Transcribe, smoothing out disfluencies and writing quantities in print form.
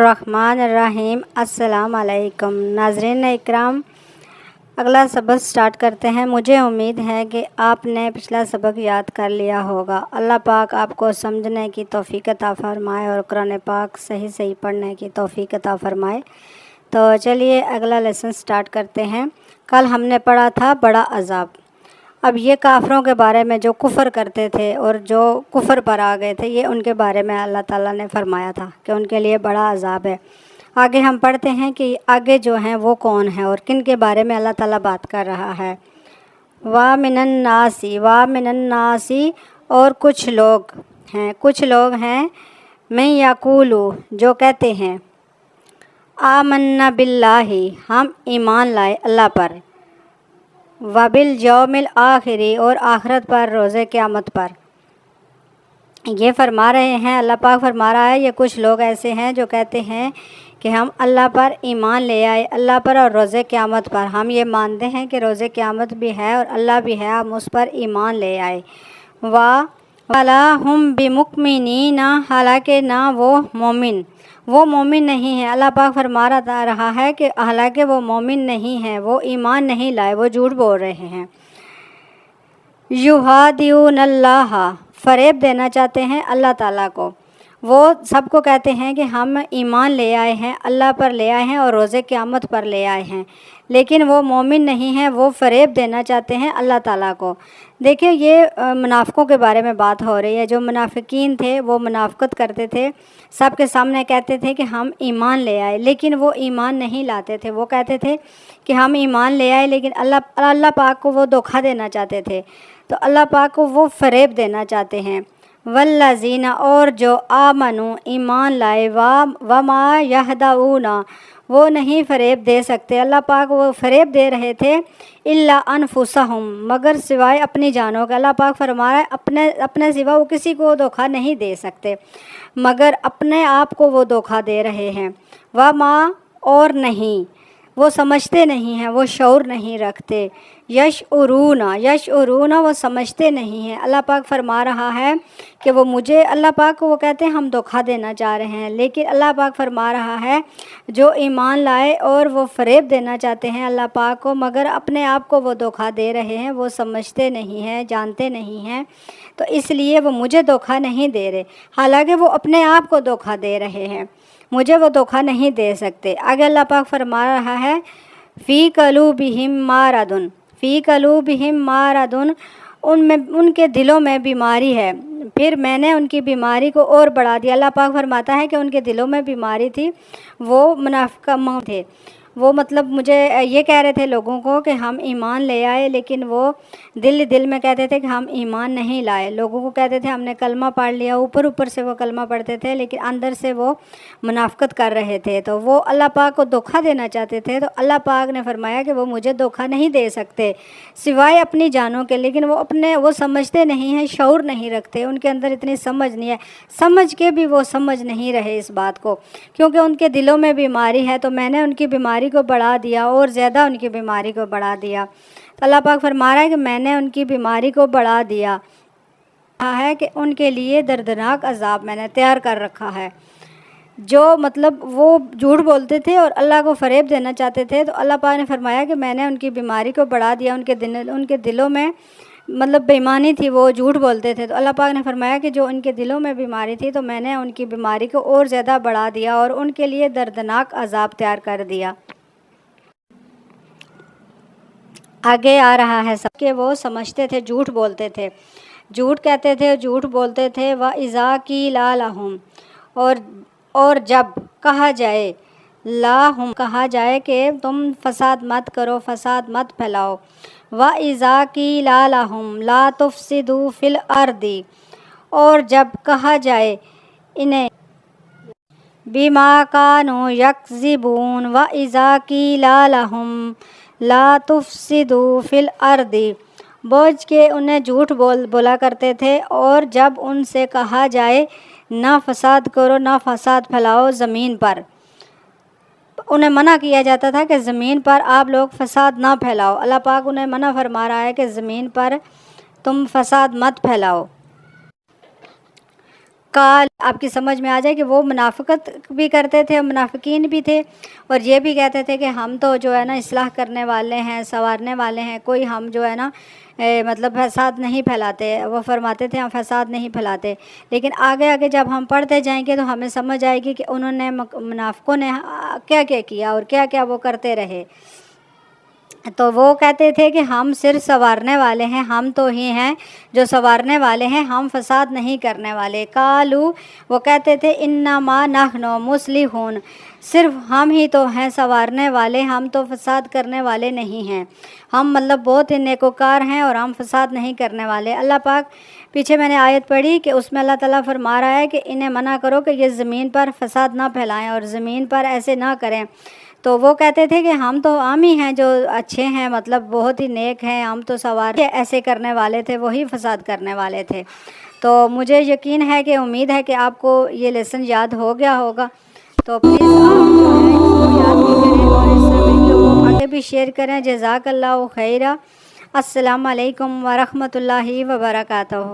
الرحمن الرحیم۔ السلام علیکم ناظرین اکرام، اگلا سبق سٹارٹ کرتے ہیں۔ مجھے امید ہے کہ آپ نے پچھلا سبق یاد کر لیا ہوگا۔ اللہ پاک آپ کو سمجھنے کی توفیق عطا فرمائے اور قرآن پاک صحیح پڑھنے کی توفیق عطا فرمائے۔ تو چلیے اگلا لیسن سٹارٹ کرتے ہیں۔ کل ہم نے پڑھا تھا بڑا عذاب۔ اب یہ کافروں کے بارے میں جو کفر کرتے تھے اور جو کفر پر آ گئے تھے، یہ ان کے بارے میں اللہ تعالیٰ نے فرمایا تھا کہ ان کے لیے بڑا عذاب ہے۔ آگے ہم پڑھتے ہیں کہ آگے جو ہیں وہ کون ہیں اور کن کے بارے میں اللہ تعالیٰ بات کر رہا ہے۔ وَمِنَ النَّاسِ اور کچھ لوگ ہیں میں یقولو جو کہتے ہیں آمنا باللہ ہم ایمان لائے اللہ پر، وبالیوم الآخر اور آخرت پر، روز قیامت پر۔ یہ فرما رہے ہیں، اللہ پاک فرما رہا ہے، یہ کچھ لوگ ایسے ہیں جو کہتے ہیں کہ ہم اللہ پر ایمان لے آئے، اللہ پر اور روز قیامت پر۔ ہم یہ مانتے ہیں کہ روز قیامت بھی ہے اور اللہ بھی ہے، ہم اس پر ایمان لے آئے۔ وَلَا هُمْ بِمُؤْمِنِينَ حالانکہ نہ وہ مومن نہیں ہیں۔ اللہ پاک فرما رہا ہے کہ حالانکہ وہ مومن نہیں ہیں، وہ ایمان نہیں لائے، وہ جھوٹ بول رہے ہیں۔ یُخَادِعُونَ اللَّهَ فریب دینا چاہتے ہیں اللہ تعالیٰ کو۔ وہ سب کو کہتے ہیں کہ ہم ایمان لے آئے ہیں، اللہ پر لے آئے ہیں اور روز قیامت پر لے آئے ہیں، لیکن وہ مومن نہیں ہیں، وہ فریب دینا چاہتے ہیں اللہ تعالیٰ کو۔ دیکھیں، یہ منافقوں کے بارے میں بات ہو رہی ہے۔ جو منافقین تھے وہ منافقت کرتے تھے، سب کے سامنے کہتے تھے کہ ہم ایمان لے آئے، لیکن وہ ایمان نہیں لاتے تھے۔ وہ کہتے تھے کہ ہم ایمان لے آئے، لیکن اللہ پاک کو وہ دھوکہ دینا چاہتے تھے، تو اللہ پاک کو وہ فریب دینا چاہتے ہیں۔ والذین اور جو آمنو ایمان لائے، وما یہدعون وہ نہیں فریب دے سکتے، اللہ پاک وہ فریب دے رہے تھے، الا انفسہم مگر سوائے اپنی جانوں کے۔ اللہ پاک فرما رہا ہے اپنے سوا وہ کسی کو دھوکہ نہیں دے سکتے، مگر اپنے آپ کو وہ دھوکہ دے رہے ہیں۔ وما اور نہیں، وہ سمجھتے نہیں ہیں، وہ شعور نہیں رکھتے۔ یشعرون وہ سمجھتے نہیں ہیں۔ اللہ پاک فرما رہا ہے کہ اللہ پاک کو وہ کہتے ہیں ہم دھوکہ دینا چاہ رہے ہیں، لیکن اللہ پاک فرما رہا ہے جو ایمان لائے اور وہ فریب دینا چاہتے ہیں اللہ پاک کو، مگر اپنے آپ کو وہ دھوکہ دے رہے ہیں، وہ سمجھتے نہیں ہیں، جانتے نہیں ہیں، تو اس لیے وہ مجھے دھوکہ نہیں دے رہے، حالانکہ وہ اپنے آپ کو دھوکہ دے رہے ہیں، مجھے وہ دھوکہ نہیں دے سکتے۔ آگے اللہ پاک فرما رہا ہے فی قلوبہم مارض ان کے دلوں میں بیماری ہے، پھر میں نے ان کی بیماری کو اور بڑھا دیا۔ اللہ پاک فرماتا ہے کہ ان کے دلوں میں بیماری تھی، وہ منافق تھے، وہ مجھے یہ کہہ رہے تھے لوگوں کو کہ ہم ایمان لے آئے، لیکن وہ دل میں کہتے تھے کہ ہم ایمان نہیں لائے۔ لوگوں کو کہتے تھے ہم نے کلمہ پڑھ لیا، اوپر سے وہ کلمہ پڑھتے تھے، لیکن اندر سے وہ منافقت کر رہے تھے، تو وہ اللہ پاک کو دھوکہ دینا چاہتے تھے۔ تو اللہ پاک نے فرمایا کہ وہ مجھے دھوکہ نہیں دے سکتے سوائے اپنی جانوں کے، لیکن وہ سمجھتے نہیں ہیں، شعور نہیں رکھتے، ان کے اندر اتنی سمجھ نہیں ہے، سمجھ کے بھی وہ سمجھ نہیں رہے اس بات کو، کیونکہ ان کے دلوں میں بیماری ہے، تو میں نے ان کی بیماری کو بڑھا دیا اور زیادہ ان کی بیماری کو بڑھا دیا۔ تو اللہ پاک فرما رہا ہے کہ میں نے ان کی بیماری کو بڑھا دیا، کہا ہے کہ ان کے لیے دردناک عذاب میں نے تیار کر رکھا ہے۔ جو وہ جھوٹ بولتے تھے اور اللہ کو فریب دینا چاہتے تھے، تو اللہ پاک نے فرمایا کہ میں نے ان کی بیماری کو بڑھا دیا، ان کے دلوں میں بے ایمانی تھی، وہ جھوٹ بولتے تھے، تو اللہ پاک نے فرمایا کہ جو ان کے دلوں میں بیماری تھی، تو میں نے ان کی بیماری کو اور زیادہ بڑھا دیا اور ان کے لیے دردناک عذاب تیار کر دیا۔ آگے آ رہا ہے سب کہ وہ سمجھتے تھے، جھوٹ بولتے تھے، جھوٹ کہتے تھے، جھوٹ بولتے تھے۔ وَإِذَا قِيلَ لَهُمْ اور جب کہا جائے، کہا جائے کہ تم فساد مت کرو، فساد مت پھیلاؤ۔ وَإِذَا قِيلَ لَهُمْ لَا تُفْسِدُوا فِي الْأَرْضِ اور جب کہا جائے انہیں بِمَا كَانُوا يَكْذِبُونَ وَإِذَا قِيلَ لَهُمْ لَا تُفْسِدُوا فِي الْأَرْضِ بوجھ کے انہیں جھوٹ بولا کرتے تھے، اور جب ان سے کہا جائے نہ فساد کرو، نہ فساد پھیلاؤ زمین پر، انہیں منع کیا جاتا تھا کہ زمین پر آپ لوگ فساد نہ پھیلاؤ۔ اللہ پاک انہیں منع فرما رہا ہے کہ زمین پر تم فساد مت پھیلاؤ۔ کال آپ کی سمجھ میں آ جائے کہ وہ منافقت بھی کرتے تھے، منافقین بھی تھے، اور یہ بھی کہتے تھے کہ ہم تو جو ہے نا اصلاح کرنے والے ہیں، سنوارنے والے ہیں، کوئی ہم جو ہے نا مطلب فساد نہیں پھیلاتے۔ وہ فرماتے تھے ہم فساد نہیں پھیلاتے، لیکن آگے آگے جب ہم پڑھتے جائیں گے تو ہمیں سمجھ آئے گی کہ انہوں نے منافقوں نے کیا کیا کیا اور کیا کیا وہ کرتے رہے۔ تو وہ کہتے تھے کہ ہم صرف سنوارنے والے ہیں، ہم تو ہی ہیں جو سنوارنے والے ہیں، ہم فساد نہیں کرنے والے۔ قالو، وہ کہتے تھے انما نحن مصلحون، صرف ہم ہی تو ہیں سنوارنے والے، ہم تو فساد کرنے والے نہیں ہیں، ہم مطلب بہت ہی نیکوکار ہیں اور ہم فساد نہیں کرنے والے۔ اللہ پاک پیچھے میں نے آیت پڑھی کہ اس میں اللہ تعالیٰ فرما رہا ہے کہ انہیں منع کرو کہ یہ زمین پر فساد نہ پھیلائیں اور زمین پر ایسے نہ کریں۔ تو وہ کہتے تھے کہ ہم تو عام ہی ہیں جو اچھے ہیں، مطلب بہت ہی نیک ہیں، ہم تو سوار ایسے کرنے والے تھے، وہی فساد کرنے والے تھے۔ تو مجھے یقین ہے کہ امید ہے کہ آپ کو یہ لیسن یاد ہو گیا ہوگا، تو پلیز آپ جو ہے اس کو یاد بھی کریں اور اس ویڈیو کو آگے بھی شیئر کریں۔ جزاک اللہ خیرہ۔ السلام علیکم ورحمۃ اللہ وبرکاتہ۔